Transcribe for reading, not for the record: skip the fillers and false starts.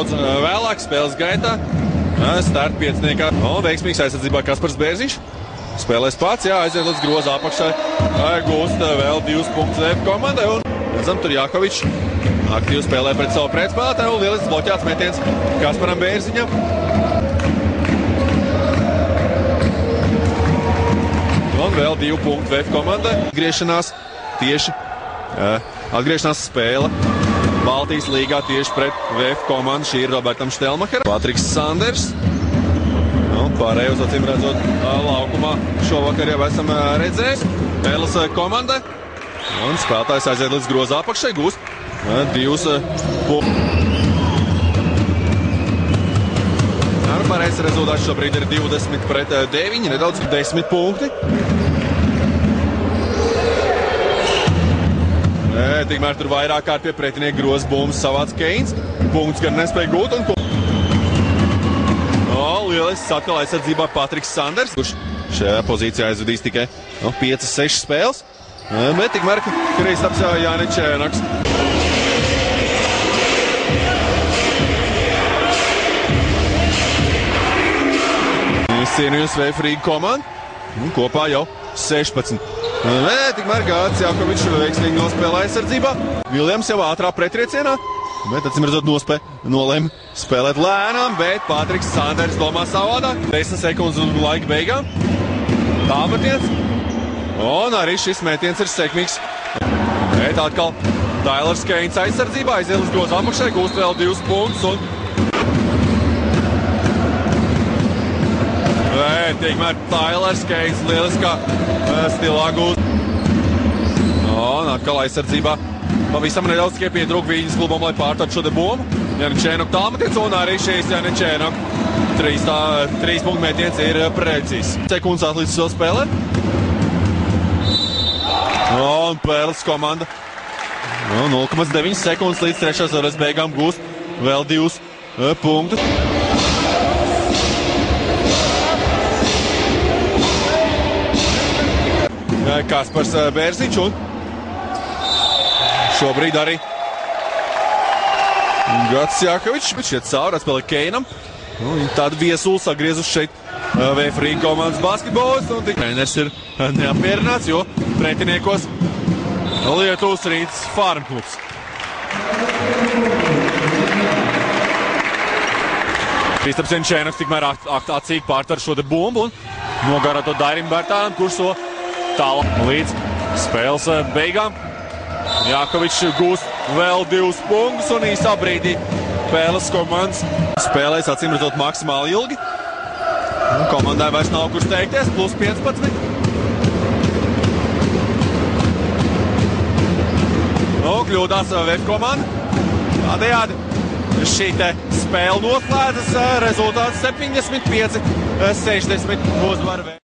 nedaudz vēlāk spēles gaitā. Start pieciniekā. Veiksmīgs aizsardzībā Kaspars Bērziņš. Spēlēs pats, aiziet līdz groza apakšai. Gūst vēl 2 punktus VF komandai. Un redzam, tur Jākovičs aktīvi spēlē pret savu pretspēlētāju. Lielisks bloķēts metiens Kasparam Bērziņam. Un vēl 2 punktu VF komandai. Atgriešanās spēle Baltijas līgā tieši pret VF komandu. Šī ir Robertam Štelmacheram. Patriks Sanders. Pārējos, acīm redzot, laukumā šovakar jau esam redzējis. Pēles komandai. Un spēlētājs aiziet līdz groza apakšai. Gūst 2 punktus. Pareizs rezultāts šobrīd ir 20-9, nedaudz 10 punkti. Tikmēr tur vairāk kārt pie pretinieku groza bumbas savāc Keins. Punkts gan nespēja gūt. Lielisks atkal aizsardzībā Patriks Sanders, kurš šajā pozīcijā aizvadīs tikai 5-6 spēles. Bet tikmēr Kristaps Jāničēnaks. Cienījums VF Rīga komanda. Kopā jau 16. Tikmēr Gārds Jākovičs veiksmīgi nospēlē aizsardzībā. Viljams jau ātrā pretriecienā. Bet, acīm redzot, nolēma spēlēt lēnām, bet Patriks Sanders domā savādāk. 10 sekundes un laika beigām. Tālmetiens. Un arī šis metiens ir sekmīgs. Bet atkal Tailers Keins aizsardzībā, aiziet līdz groza apakšai, gūst vēl 2 punktus. Tikmēr Tailers Keins lieliskā stilā gūst. Un atkal aizsardzībā. Pavisam nedaudz tikai pietrūk Vīņas klubam, lai pārtātu šo te bumbu. Jāničēnok tālmetiens un arī šīs Jāničēnok 3 punktu metiens ir precīzs. Sekundes atlīdz vēl spēlē. Un Pēles komanda 0,9 sekundes līdz 3. varas beigām gūst vēl 2 punktus. Kaspars Bērziņš un šobrīd arī Gats Jākovičs, bet šiet cauri atspēlē Keinam. Tāda viesuls atgriezus šeit VF Rīga komandas basketbolis. Treneris ir neapmierināts, jo pretiniekos Lietuvas Rītas Farm klubs. Kristaps Jančēnoks tikmēr acīgi pārtver šo te bumbu un nogāra to Dairim Bērtānam, kurš so tālāk līdz spēles beigām. Jākovičs gūst vēl 2 punktus un īsā brīdī Pēles komandas spēlēs acīm redzot maksimāli ilgi. Komandai vairs nav kur steigties, plus 15. Kļūdās VF komanda. Tādējādi šī te spēle noslēdzas, rezultāts 75-60 uzvar VF.